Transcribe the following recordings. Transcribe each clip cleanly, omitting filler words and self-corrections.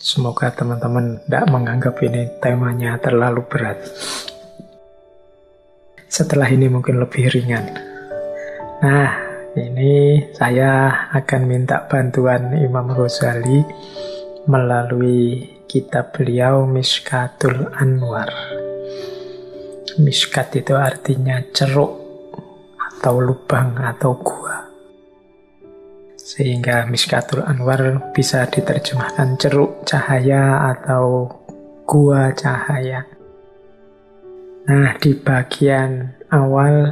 Semoga teman-teman tidak menganggap ini temanya terlalu berat. Setelah ini mungkin lebih ringan. Nah, ini saya akan minta bantuan Imam Ghazali melalui kitab beliau Mishkatul Anwar. Mishkat itu artinya ceruk atau lubang atau gua. Sehingga Mishkatul Anwar bisa diterjemahkan ceruk cahaya atau gua cahaya. Nah, di bagian awal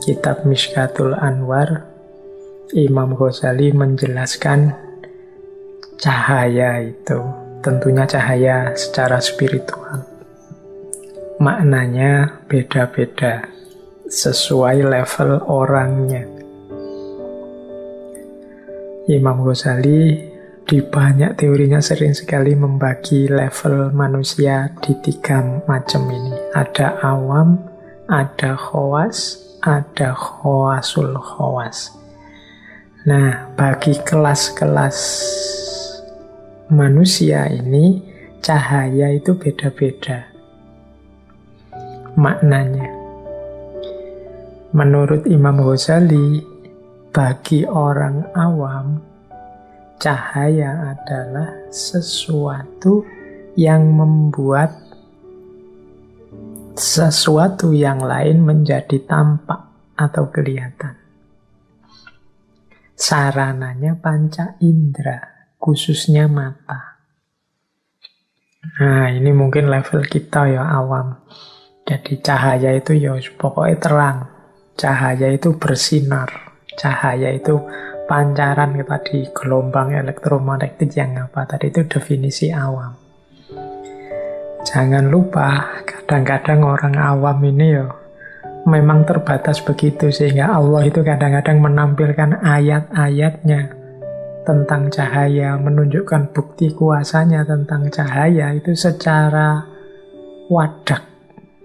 kitab Mishkatul Anwar, Imam Ghazali menjelaskan cahaya itu tentunya cahaya secara spiritual. Maknanya beda-beda sesuai level orangnya. Imam Ghazali di banyak teorinya sering sekali membagi level manusia di 3 macam ini. Ada awam, ada khawas, ada khawasul khawas. Nah, bagi kelas-kelas manusia ini, cahaya itu beda-beda maknanya. Menurut Imam Ghazali, bagi orang awam, cahaya adalah sesuatu yang membuat sesuatu yang lain menjadi tampak atau kelihatan. Sarananya panca indera, khususnya mata. Nah, ini mungkin level kita ya awam. Jadi cahaya itu ya pokoknya terang. Cahaya itu bersinar. Cahaya itu pancaran tadi, gelombang elektromagnetik yang apa tadi, itu definisi awam. Jangan lupa, kadang-kadang orang awam ini ya memang terbatas begitu, sehingga Allah itu kadang-kadang menampilkan ayat-ayatnya tentang cahaya, menunjukkan bukti kuasanya tentang cahaya itu secara wadak,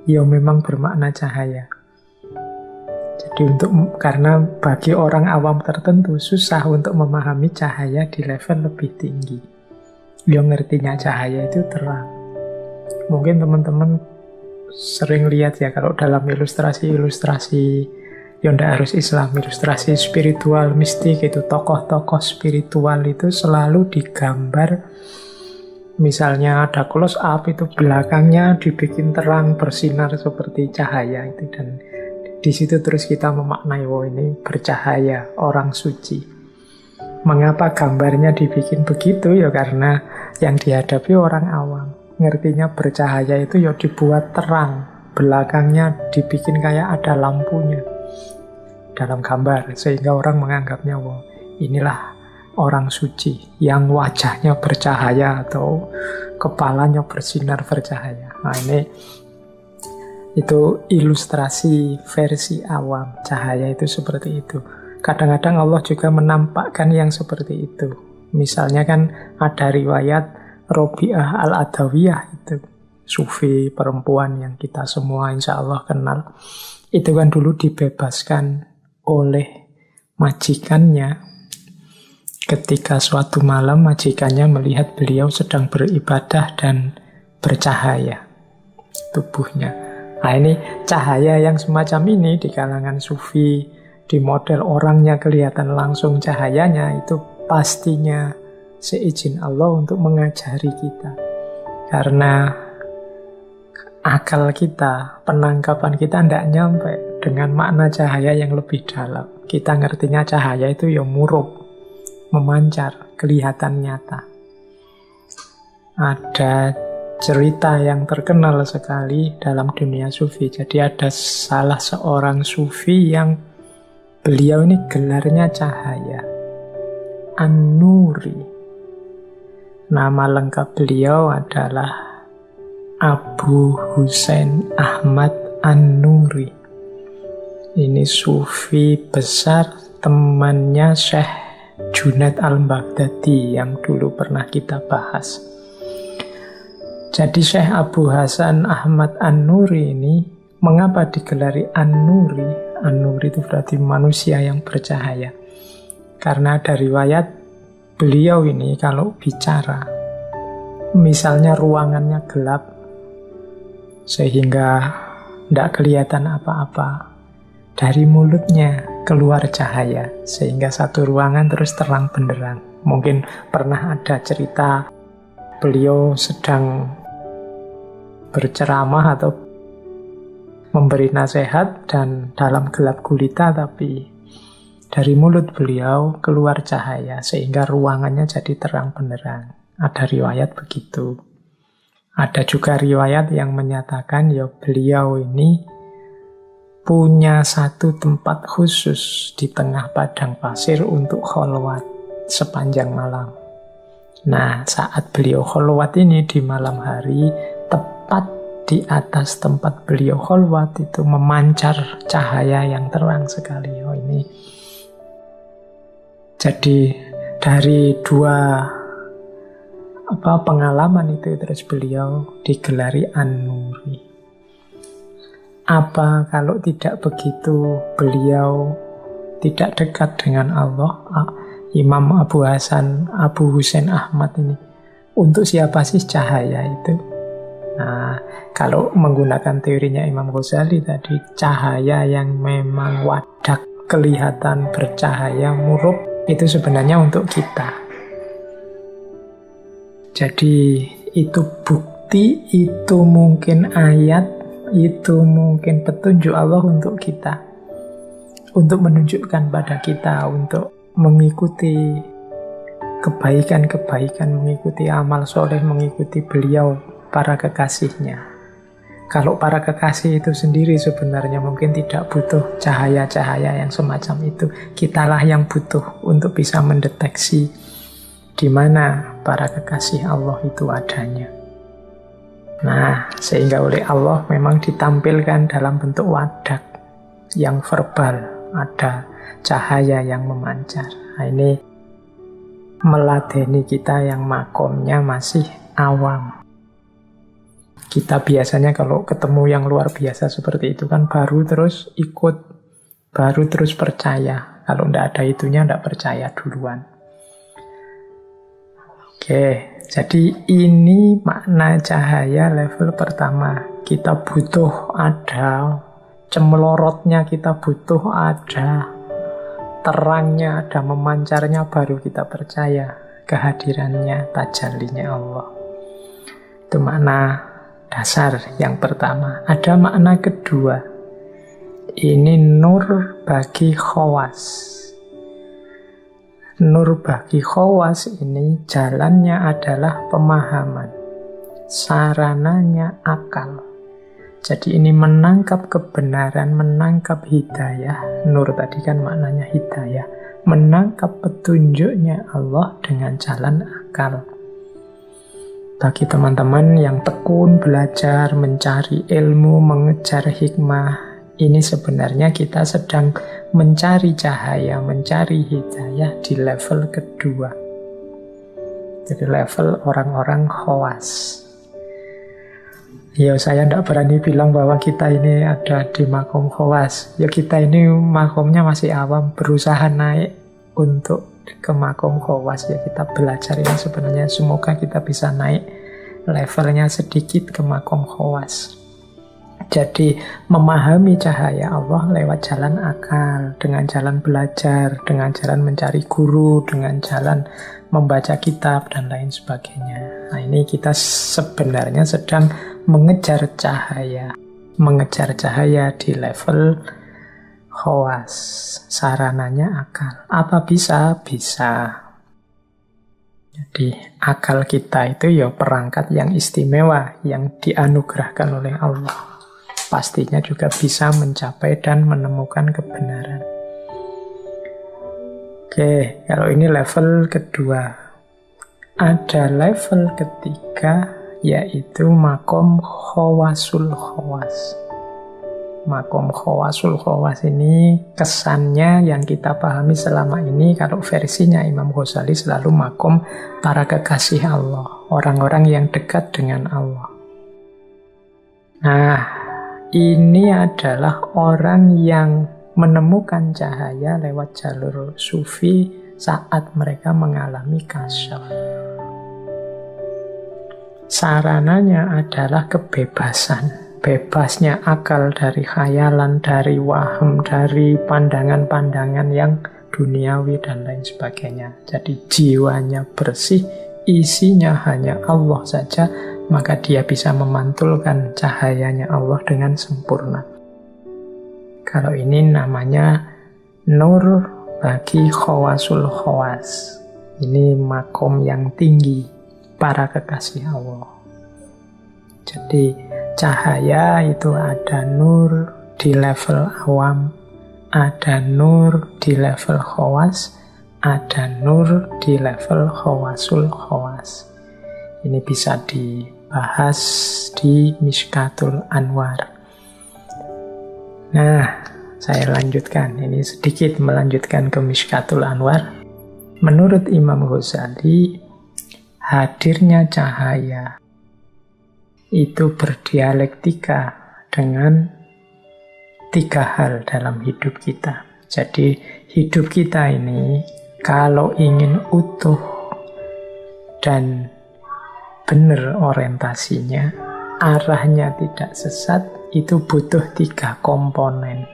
ya memang bermakna cahaya. Jadi karena bagi orang awam tertentu susah untuk memahami cahaya di level lebih tinggi. Yang ngertinya cahaya itu terang. Mungkin teman-teman sering lihat ya kalau dalam ilustrasi-ilustrasi yang tidak harus Islam, ilustrasi spiritual, mistik itu, tokoh-tokoh spiritual itu selalu digambar. Misalnya ada close up itu belakangnya dibikin terang bersinar seperti cahaya itu, dan di situ terus kita memaknai, oh ini bercahaya, orang suci. Mengapa gambarnya dibikin begitu? Ya karena yang dihadapi orang awam. Ngertinya bercahaya itu ya dibuat terang, belakangnya dibikin kayak ada lampunya dalam gambar, sehingga orang menganggapnya, wah inilah orang suci yang wajahnya bercahaya atau kepalanya bersinar bercahaya. Nah ini itu ilustrasi versi awam. Cahaya itu seperti itu. Kadang-kadang Allah juga menampakkan yang seperti itu. Misalnya kan ada riwayat Robi'ah Al-Adawiyah itu, sufi perempuan yang kita semua insya Allah kenal. Itu kan dulu dibebaskan oleh majikannya. Ketika suatu malam majikannya melihat beliau sedang beribadah dan bercahaya tubuhnya. Nah ini cahaya yang semacam ini di kalangan sufi, di model orangnya kelihatan langsung cahayanya, itu pastinya seizin Allah untuk mengajari kita. Karena akal kita, penangkapan kita tidak nyampe dengan makna cahaya yang lebih dalam. Kita ngertinya cahaya itu ya murub, memancar, kelihatan nyata. Ada cerita yang terkenal sekali dalam dunia sufi. Jadi ada salah seorang sufi yang beliau ini gelarnya cahaya, An-Nuri. Nama lengkap beliau adalah Abu Husain Ahmad An-Nuri. Ini sufi besar, temannya Syekh Junaid Al-Baghdadi yang dulu pernah kita bahas. Jadi Syekh Abu Hasan Ahmad An-Nuri ini, mengapa digelari An-Nuri? An-Nuri itu berarti manusia yang bercahaya. Karena ada riwayat beliau ini kalau bicara Misalnya ruangannya gelap, sehingga tidak kelihatan apa-apa. Dari mulutnya keluar cahaya, sehingga satu ruangan terus terang benderang. Mungkin pernah ada cerita beliau sedang berceramah atau memberi nasihat, dan dalam gelap gulita, tapi dari mulut beliau keluar cahaya, sehingga ruangannya jadi terang benderang. Ada riwayat begitu. Ada juga riwayat yang menyatakan ya beliau ini punya satu tempat khusus di tengah padang pasir untuk kholwat sepanjang malam. Nah, saat beliau kholwat ini di malam hari, tepat di atas tempat beliau kholwat itu memancar cahaya yang terang sekali. Oh, ini jadi dari dua pengalaman itu terus beliau digelari An-Nuri. Apa kalau tidak begitu beliau tidak dekat dengan Allah? Imam Abu Husain Ahmad ini, untuk siapa sih cahaya itu? Nah, kalau menggunakan teorinya Imam Ghazali tadi, cahaya yang memang wadak, kelihatan bercahaya, murub, itu sebenarnya untuk kita. Jadi itu bukti, itu mungkin ayat, itu mungkin petunjuk Allah untuk kita, untuk menunjukkan pada kita untuk mengikuti kebaikan-kebaikan, mengikuti amal soleh, mengikuti beliau, para kekasihnya. Kalau para kekasih itu sendiri sebenarnya mungkin tidak butuh cahaya-cahaya yang semacam itu. Kitalah yang butuh untuk bisa mendeteksi di mana para kekasih Allah itu adanya. Nah, sehingga oleh Allah memang ditampilkan dalam bentuk wadak yang verbal, ada cahaya yang memancar. Nah, ini meladeni kita yang makomnya masih awam. Kita biasanya kalau ketemu yang luar biasa seperti itu kan baru terus ikut, baru terus percaya. Kalau tidak ada itunya tidak percaya duluan. Oke, jadi ini makna cahaya level pertama. Kita butuh ada cemelorotnya, kita butuh ada terangnya, ada memancarnya, baru kita percaya kehadirannya, tajallinya Allah. Itu makna dasar yang pertama. Ada makna kedua. Ini nur bagi khawas. Nur bagi khawas ini jalannya adalah pemahaman, sarananya akal. Jadi ini menangkap kebenaran, menangkap hidayah. Nur tadi kan maknanya hidayah. Menangkap petunjuknya Allah dengan jalan akal. Bagi teman-teman yang tekun belajar, mencari ilmu, mengejar hikmah, ini sebenarnya kita sedang mencari cahaya, mencari hidayah di level kedua. Jadi level orang-orang khawas. Ya, saya tidak berani bilang bahwa kita ini ada di makom khawas. Ya, kita ini makomnya masih awam, berusaha naik untuk ke makom khawas. Ya, kita belajar ini sebenarnya semoga kita bisa naik levelnya sedikit ke makom khawas. Jadi memahami cahaya Allah lewat jalan akal, dengan jalan belajar, dengan jalan mencari guru, dengan jalan membaca kitab dan lain sebagainya. Nah, ini kita sebenarnya sedang mengejar cahaya di level khawas. Sarananya akal. Apa bisa? Bisa. Jadi akal kita itu ya perangkat yang istimewa, yang dianugerahkan oleh Allah. Pastinya juga bisa mencapai dan menemukan kebenaran. Oke, kalau ini level kedua. Ada level ketiga, yaitu makom khawasul khawas. Makom khawasul khawas ini kesannya yang kita pahami selama ini, kalau versinya Imam Ghazali selalu makom para kekasih Allah, orang-orang yang dekat dengan Allah. Nah, ini adalah orang yang menemukan cahaya lewat jalur sufi saat mereka mengalami kasyaf. Sarananya adalah kebebasan. Bebasnya akal dari khayalan, dari waham, dari pandangan-pandangan yang duniawi dan lain sebagainya. Jadi jiwanya bersih, isinya hanya Allah saja, maka dia bisa memantulkan cahayanya Allah dengan sempurna. Kalau ini namanya nur bagi khawasul khawas. Ini makom yang tinggi para kekasih Allah. Jadi cahaya itu ada nur di level awam, ada nur di level khawas, ada nur di level khawasul khawas. Ini bisa dibahas di Mishkatul Anwar. Nah, saya lanjutkan. Ini sedikit melanjutkan ke Mishkatul Anwar. Menurut Imam Ghazali, hadirnya cahaya itu berdialektika dengan 3 hal dalam hidup kita. Jadi hidup kita ini kalau ingin utuh dan benar orientasinya, arahnya tidak sesat, itu butuh 3 komponen.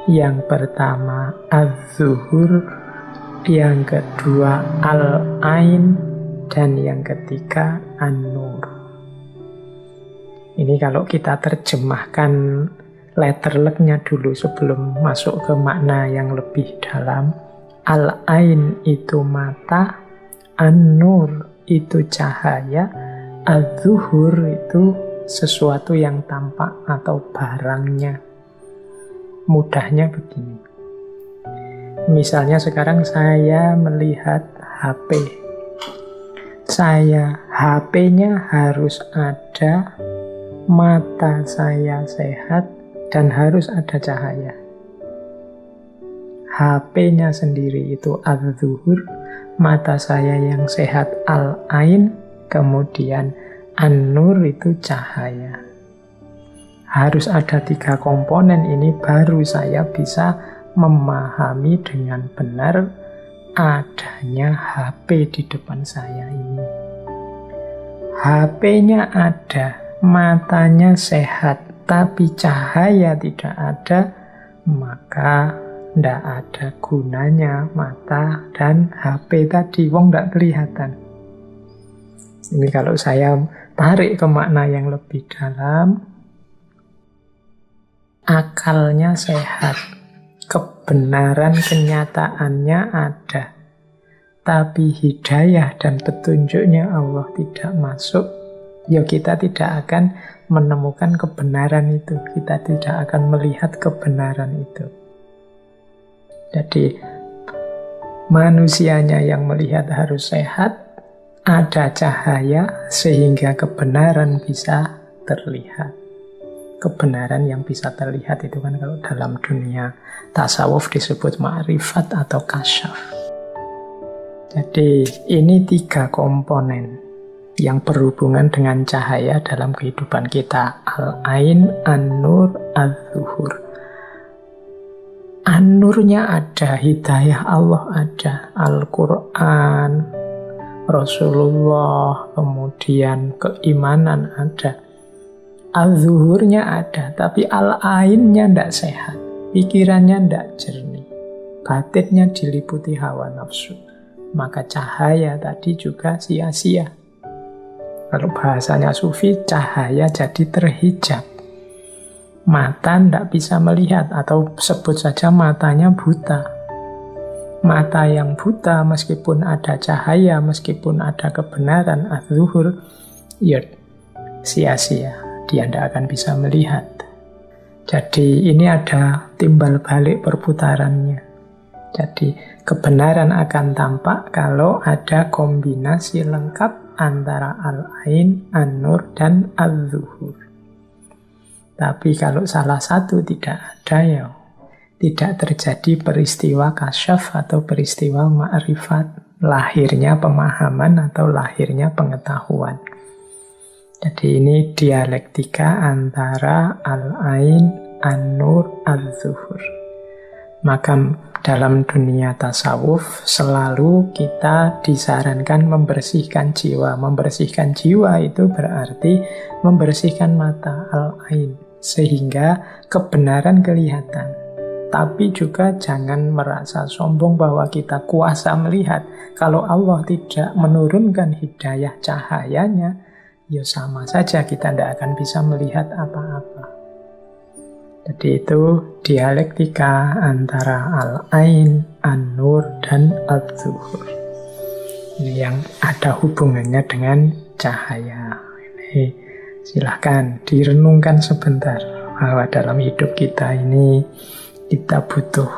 Yang pertama az-zuhur, yang kedua al-ain, dan yang ketiga an-nur. Ini kalau kita terjemahkan letterleknya dulu sebelum masuk ke makna yang lebih dalam. Al-ain itu mata, an-nur itu cahaya, az-zuhur itu sesuatu yang tampak atau barangnya. Mudahnya begini. Misalnya sekarang saya melihat HP. HP-nya harus ada, mata saya sehat, dan harus ada cahaya. HP-nya sendiri itu az-zuhur, mata saya yang sehat al-ain, kemudian an-nur itu cahaya. Harus ada 3 komponen ini baru saya bisa memahami dengan benar adanya HP di depan saya ini. HP-nya ada, matanya sehat, tapi cahaya tidak ada, maka tidak ada gunanya mata dan HP tadi, wong tidak kelihatan. Ini kalau saya tarik ke makna yang lebih dalam, akalnya sehat, kebenaran kenyataannya ada, tapi hidayah dan petunjuknya Allah tidak masuk, ya kita tidak akan menemukan kebenaran itu, kita tidak akan melihat kebenaran itu. Jadi manusianya yang melihat harus sehat, ada cahaya sehingga kebenaran bisa terlihat. Kebenaran yang bisa terlihat itu kan kalau dalam dunia tasawuf disebut ma'rifat atau kasyaf. Jadi ini 3 komponen yang berhubungan dengan cahaya dalam kehidupan kita. Al-ain, an-nur, az-zuhur. An-nurnya ada, hidayah Allah ada, Al-Quran, Rasulullah, kemudian keimanan ada. Az-zuhurnya ada, tapi al-ainnya tidak sehat, pikirannya tidak jernih, batinnya diliputi hawa nafsu, maka cahaya tadi juga sia-sia. Kalau bahasanya sufi, cahaya jadi terhijab. Mata tidak bisa melihat, atau sebut saja matanya buta. Mata yang buta meskipun ada cahaya, meskipun ada kebenaran, az-zuhur, ya sia-sia. Dia tidak akan bisa melihat. Jadi ini ada timbal balik perputarannya. Jadi kebenaran akan tampak kalau ada kombinasi lengkap antara al-ain, an-nur, dan az-zuhur. Tapi kalau salah satu tidak ada, ya tidak terjadi peristiwa kasyaf atau peristiwa ma'rifat, lahirnya pemahaman atau lahirnya pengetahuan. Jadi ini dialektika antara al-ain, an-nur, az-zuhur. Maka dalam dunia tasawuf selalu kita disarankan membersihkan jiwa. Membersihkan jiwa itu berarti membersihkan mata, al-ain, sehingga kebenaran kelihatan. Tapi juga jangan merasa sombong bahwa kita kuasa melihat. Kalau Allah tidak menurunkan hidayah cahayanya, ya sama saja kita tidak akan bisa melihat apa-apa. Jadi itu dialektika antara al-ain, an-nur, dan al-zuhur. Ini yang ada hubungannya dengan cahaya. Ini silahkan direnungkan sebentar bahwa dalam hidup kita ini kita butuh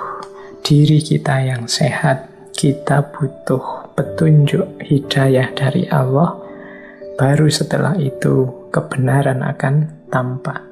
diri kita yang sehat, kita butuh petunjuk hidayah dari Allah. Baru setelah itu kebenaran akan tampak.